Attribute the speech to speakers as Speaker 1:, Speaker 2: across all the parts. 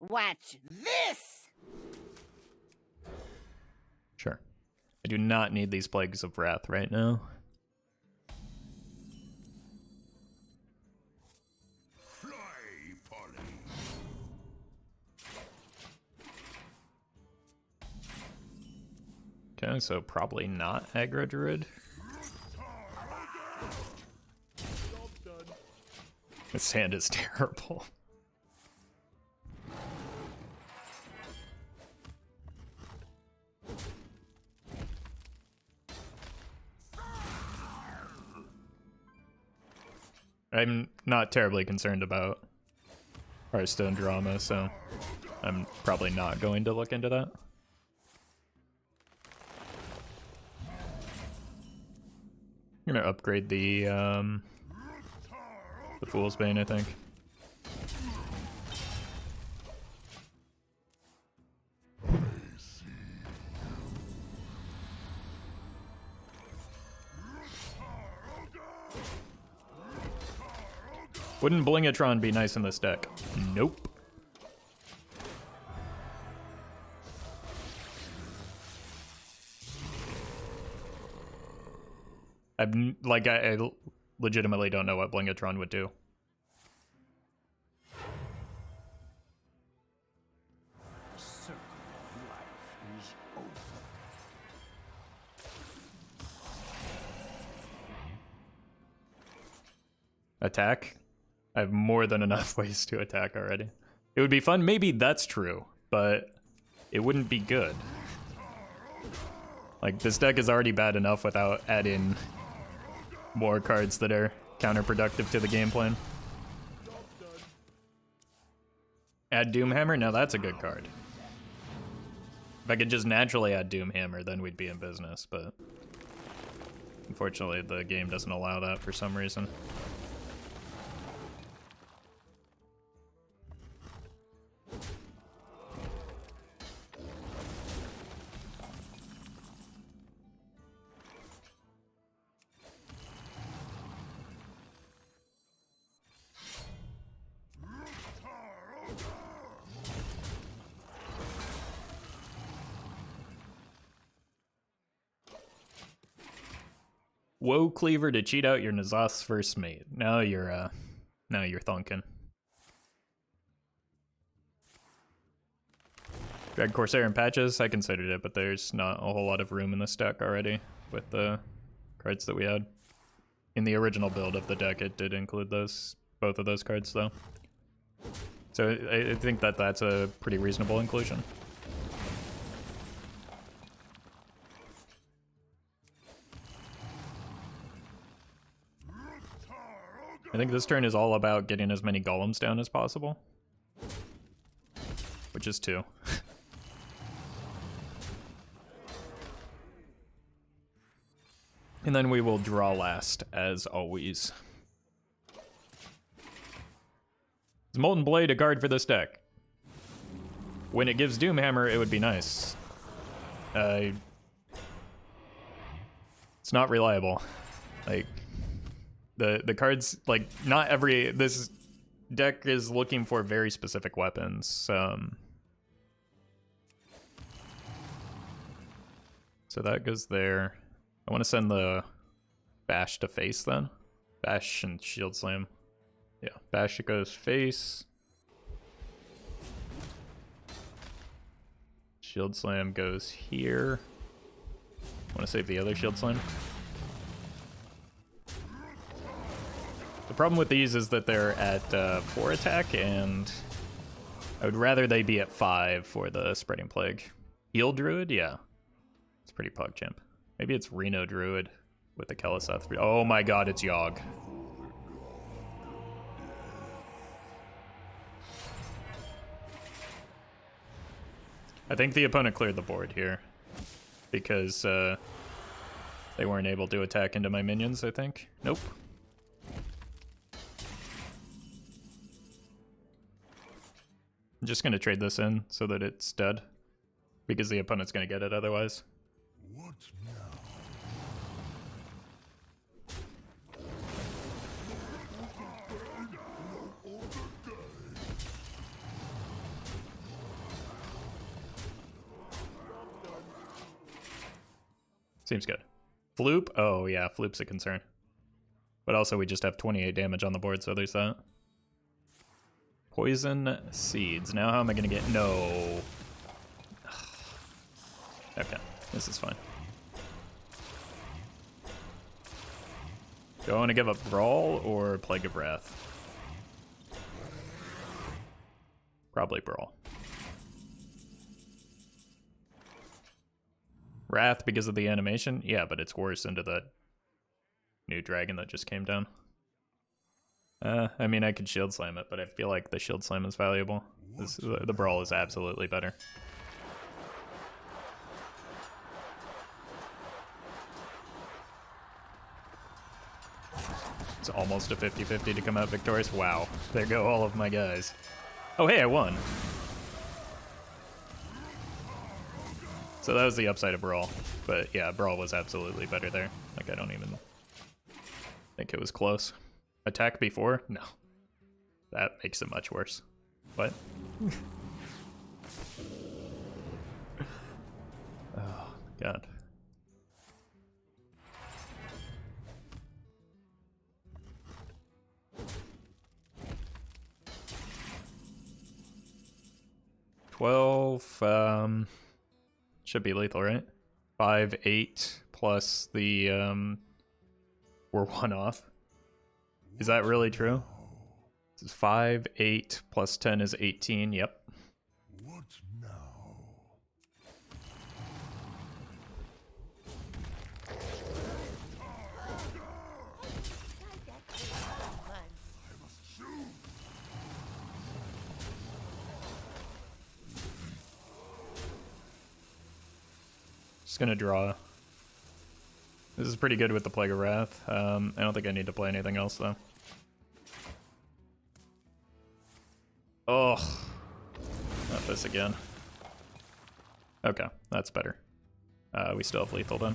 Speaker 1: Watch this!
Speaker 2: Sure. I do not need these Plagues of Wrath right now. Okay, so probably not aggro druid. This hand is terrible. I'm not terribly concerned about Hearthstone drama, so I'm probably not going to look into that. I'm gonna upgrade the Fool's Bane, I think. Wouldn't Blingatron be nice in this deck? Nope. I legitimately don't know what Blingatron would do.
Speaker 1: The circle of life is over.
Speaker 2: Attack? I have more than enough ways to attack already. It would be fun. Maybe that's true, but it wouldn't be good. Like, this deck is already bad enough without adding more cards that are counterproductive to the game plan. Add Doomhammer? Now that's a good card. If I could just naturally add Doomhammer, then we'd be in business, but unfortunately the game doesn't allow that for some reason. Woe Cleaver to cheat out your N'Zoth's first mate. Now you're thunking. Drag Corsair and Patches, I considered it, but there's not a whole lot of room in this deck already with the cards that we had. In the original build of the deck, it did include both of those cards though. So I think that that's a pretty reasonable inclusion. I think this turn is all about getting as many golems down as possible. Which is 2. And then we will draw last, as always. Is Molten Blade a card for this deck? When it gives Doomhammer, it would be nice. It's not reliable. Like, the cards, like, not every... This deck is looking for very specific weapons. So that goes there. I want to send the Bash to face then. Bash and Shield Slam. Yeah, Bash goes face. Shield Slam goes here. I want to save the other Shield Slam. The problem with these is that they're at 4 attack, and I would rather they be at 5 for the Spreading Plague. Heal Druid? Yeah. It's pretty PogChamp. Maybe it's Reno Druid with the Kel'Thuzad. Oh my god, it's Yogg. I think the opponent cleared the board here because they weren't able to attack into my minions, I think. Nope. I'm just going to trade this in so that it's dead because the opponent's going to get it otherwise.
Speaker 3: What now?
Speaker 2: Seems good. Floop? Oh yeah, Floop's a concern. But also we just have 28 damage on the board, so there's that. Poison Seeds. Now how am I gonna get... No. Okay, this is fine. Do I want to give up Brawl or Plague of Wrath? Probably Brawl. Wrath because of the animation? Yeah, but it's worse into the new dragon that just came down. I mean, I could Shield Slam it, but I feel like the Shield Slam is valuable. The Brawl is absolutely better. It's almost a 50-50 to come out victorious. Wow, there go all of my guys. Oh, hey, I won. So that was the upside of Brawl. But yeah, Brawl was absolutely better there. Like, I don't even think it was close. Attack before? No. That makes it much worse. What? Oh, God. Should be lethal, right? 5, 8 plus the we're 1 off. Is that really true? This is 5, 8 plus 10 is 18. Yep.
Speaker 1: What now?
Speaker 2: Just gonna draw. This is pretty good with the Plague of Wrath. I don't think I need to play anything else though. Oh, not this again. Okay, that's better. We still have lethal then.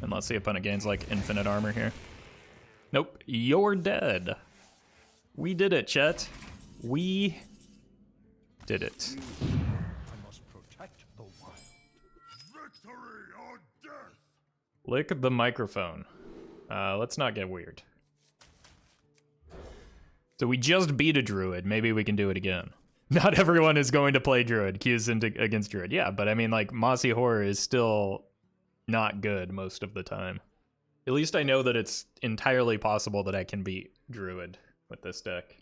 Speaker 2: Unless the opponent gains like infinite armor here. Nope, you're dead. We did it, Chet. We did it.
Speaker 1: I must protect the wild. Victory or death.
Speaker 2: Lick the microphone. Let's not get weird. So we just beat a druid. Maybe we can do it again. Not everyone is going to play druid. Q's against druid. Yeah, but I mean, like, Mossy Horror is still not good most of the time. At least I know that it's entirely possible that I can beat druid with this deck.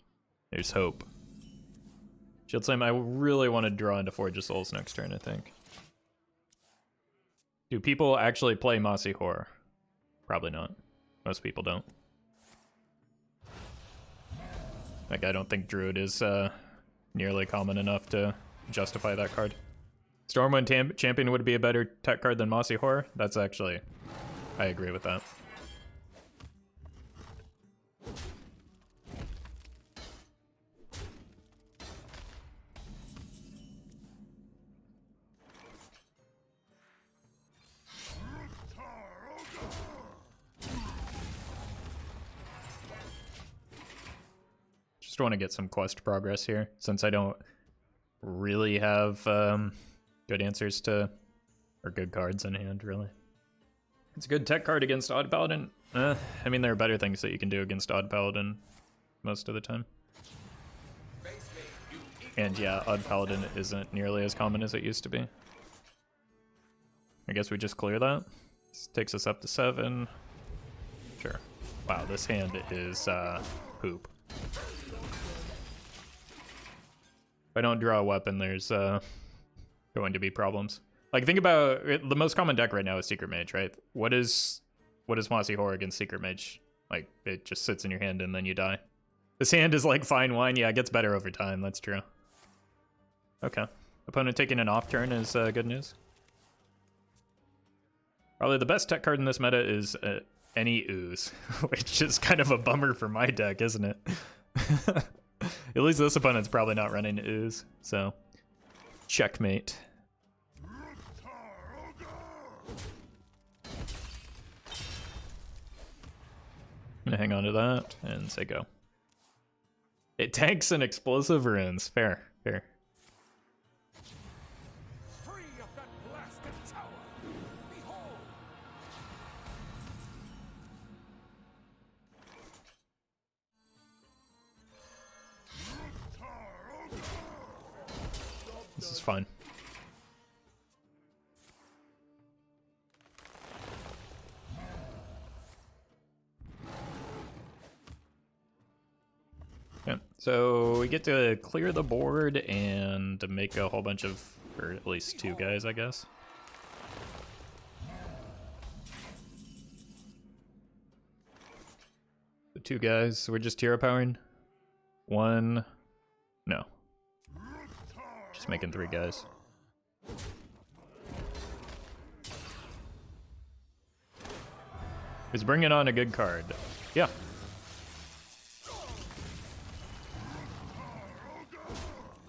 Speaker 2: There's hope. Shield Slam, I really want to draw into Forge of Souls next turn, I think. Do people actually play Mossy Horror? Probably not. Most people don't. Like, I don't think Druid is nearly common enough to justify that card. Stormwind Champion would be a better tech card than Mossy Horror? That's actually... I agree with that. Just want to get some quest progress here, since I don't really have good answers to, or good cards in hand, really. It's a good tech card against Odd Paladin. I mean, there are better things that you can do against Odd Paladin most of the time. And yeah, Odd Paladin isn't nearly as common as it used to be. I guess we just clear that. This takes us up to 7. Sure. Wow, this hand is poop. If I don't draw a weapon, there's going to be problems. Like, think about it, the most common deck right now is Secret Mage, right? What is Mossy Horror against Secret Mage? Like, it just sits in your hand and then you die. This hand is like fine wine. Yeah, it gets better over time. That's true. Okay. Opponent taking an off turn is good news. Probably the best tech card in this meta is any Ooze, which is kind of a bummer for my deck, isn't it? At least this opponent's probably not running Ooze, so checkmate. I'm gonna hang on to that and say go. It tanks an explosive runes. Fair, fair.
Speaker 1: Free of that blasted tower. Behold
Speaker 2: fine. Yeah, so we get to clear the board and make a whole bunch of, or at least 2 guys, I guess. The 2 guys, so we're just hero powering. 1, no. Just making 3 guys. Is bringing on a good card. Yeah.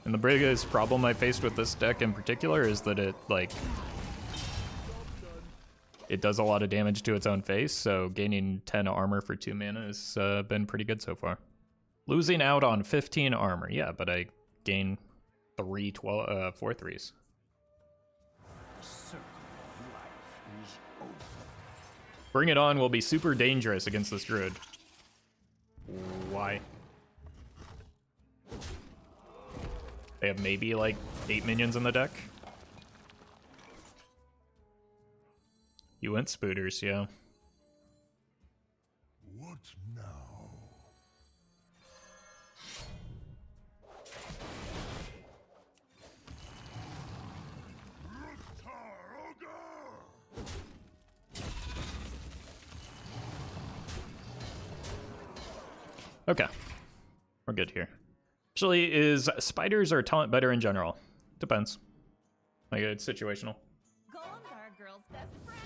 Speaker 2: And the biggest problem I faced with this deck in particular is that it, like, it does a lot of damage to its own face, so gaining 10 armor for 2 mana has been pretty good so far. Losing out on 15 armor, yeah, but I gain 4/3s. Bring It On will be super dangerous against this druid. Why? They have maybe like 8 minions in the deck. You went spooters, yeah.
Speaker 1: What now?
Speaker 2: Okay. We're good here. Actually, is spiders or taunt better in general? Depends. Like, it's situational.
Speaker 3: Golems are a girl's best friend.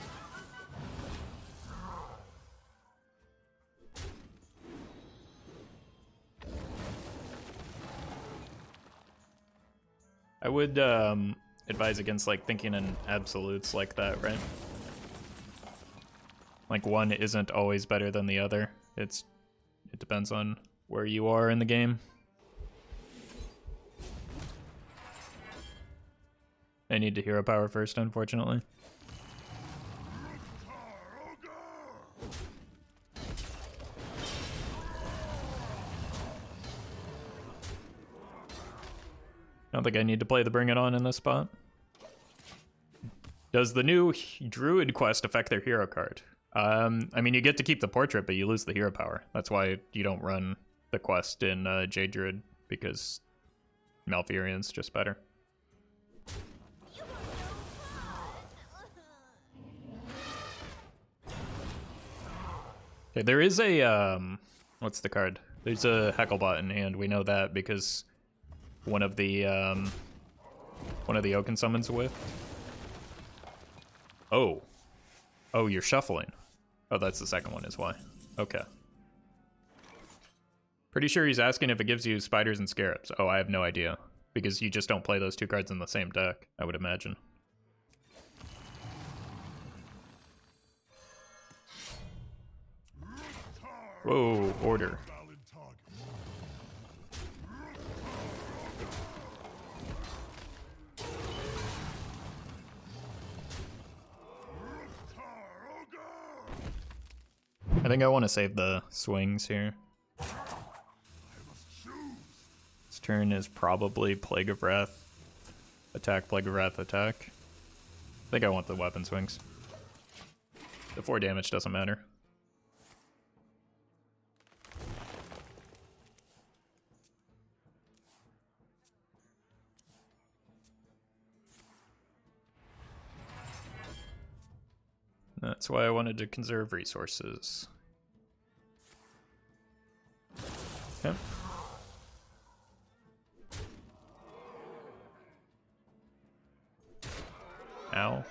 Speaker 2: I would advise against like thinking in absolutes like that, right? Like one isn't always better than the other. It depends on where you are in the game. I need to hero power first, unfortunately. I don't think I need to play the Bring It On in this spot. Does the new Druid quest affect their hero card? I mean, you get to keep the portrait, but you lose the hero power. That's why you don't run the quest in Jade Druid, because Malfurion's just better. Okay, there is a, what's the card? There's a Hecklebot in hand. We know that because one of the Oaken summons with. Oh, you're shuffling. Oh, that's the second one is why. Okay. Pretty sure he's asking if it gives you spiders and scarabs. Oh, I have no idea. Because you just don't play those 2 cards in the same deck, I would imagine. Whoa, order. I think I want to save the swings here. This turn is probably Plague of Wrath. Attack, Plague of Wrath, attack. I think I want the weapon swings. The 4 damage doesn't matter. That's why I wanted to conserve resources. Okay. Ow.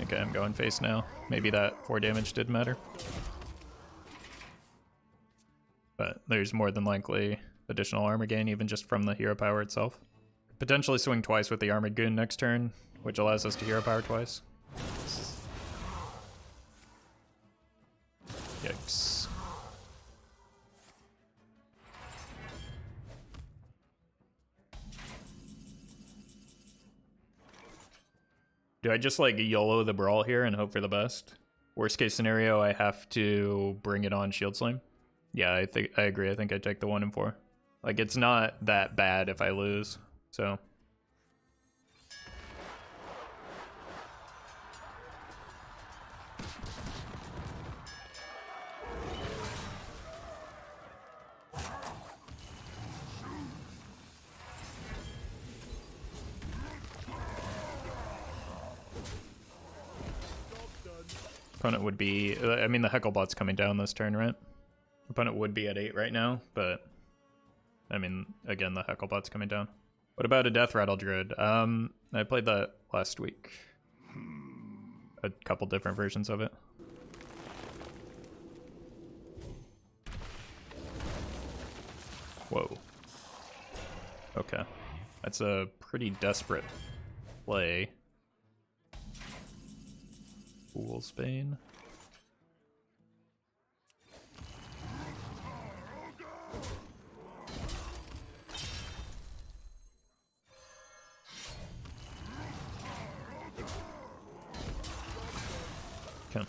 Speaker 2: Okay, I'm going face now. Maybe that 4 damage did matter. But there's more than likely additional armor gain even just from the hero power itself. Potentially swing twice with the armored goon next turn, which allows us to hero power twice. Yikes. Do I just like YOLO the Brawl here and hope for the best? Worst case scenario, I have to bring it on Shield Slam. Yeah, I agree. I think I take the 1 and 4. Like, it's not that bad if I lose, so. Opponent would be, I mean, the Hecklebot's coming down this turn, right? Opponent would be at 8 right now, but I mean, again, the Hecklebot's coming down. What about a Death Rattle Druid? I played that last week. A couple different versions of it. Whoa. Okay. That's a pretty desperate play. Fool's Bane. Okay.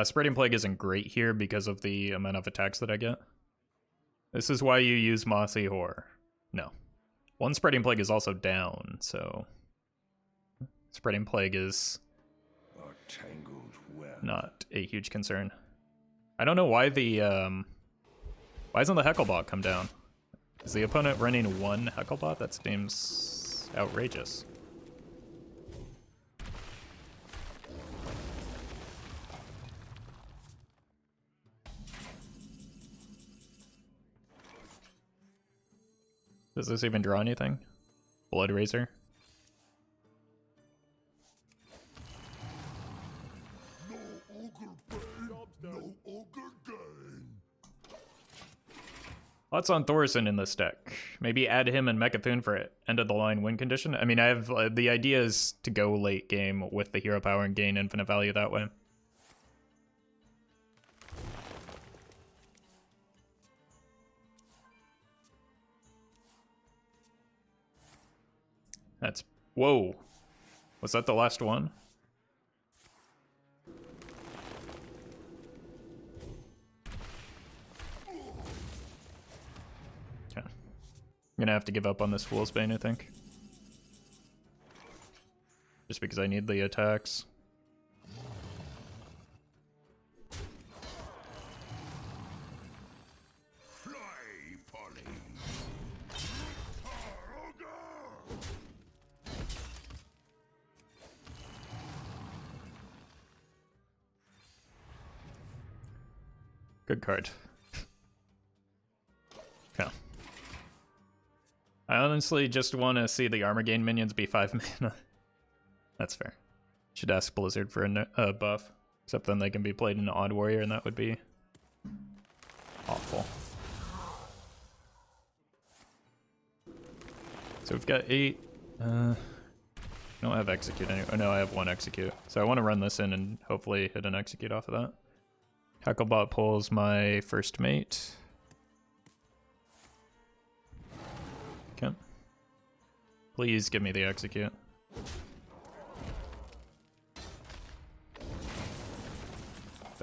Speaker 2: Spreading Plague isn't great here because of the amount of attacks that I get. This is why you use Mossy Horror. No. One Spreading Plague is also down, so... Spreading Plague is... not a huge concern. I don't know why the... why hasn't the Hecklebot come down? Is the opponent running 1 Hecklebot? That seems outrageous. Does this even draw anything? Blood Razor?
Speaker 1: No ogre Bane, no ogre gain.
Speaker 2: Lots on Thorson in this deck. Maybe add him and Mecha'thun for end of the line win condition. I mean, I have the idea is to go late game with the hero power and gain infinite value that way. That's... whoa. Was that the last one? Okay. I'm gonna have to give up on this Fool's Bane, I think. Just because I need the attacks.
Speaker 1: Fly, Polly.
Speaker 2: Good card. Yeah. I honestly just want to see the armor gain minions be 5 mana. That's fair. Should ask Blizzard for a buff. Except then they can be played in Odd Warrior and that would be awful. So we've got 8. I don't have execute anymore. Oh no, I have 1 execute. So I want to run this in and hopefully hit an execute off of that. Hecklebot pulls my first mate. Okay. Please give me the execute.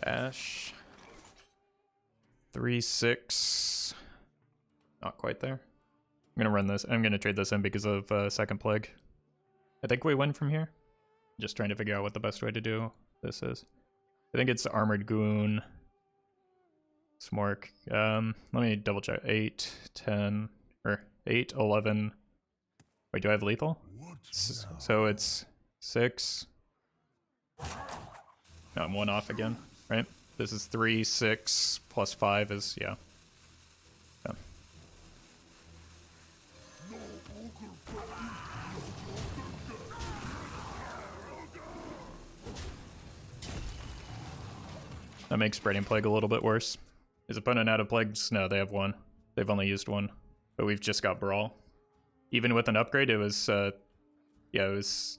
Speaker 2: Bash. 3-6. Not quite there. I'm gonna run this. I'm gonna trade this in because of second plague. I think we win from here. Just trying to figure out what the best way to do this is. I think it's Armored Goon. Smork. Let me double check. 8, 10, or 8, 11. Wait, do I have lethal? So it's 6. No, I'm 1 off again, right? This is 3, 6, plus 5 is, yeah. Okay. That makes Spreading Plague a little bit worse. Is opponent out of plagues? No, they have 1. They've only used 1. But we've just got Brawl. Even with an upgrade, it was, yeah, it was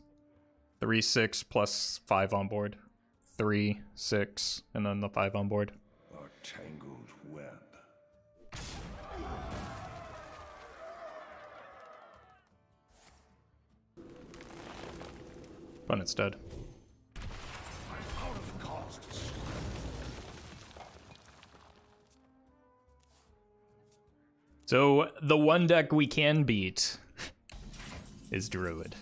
Speaker 2: 3, 6, plus 5 on board. 3, 6, and then the 5 on board.
Speaker 1: A tangled web.
Speaker 2: Opponent's dead.
Speaker 1: I'm out of costs.
Speaker 2: So the one deck we can beat is Druid.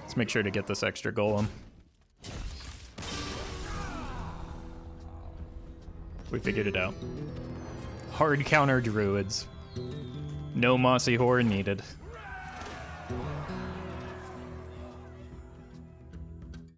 Speaker 2: Let's make sure to get this extra golem. We figured it out. Hard counter druids. No mossy horror needed.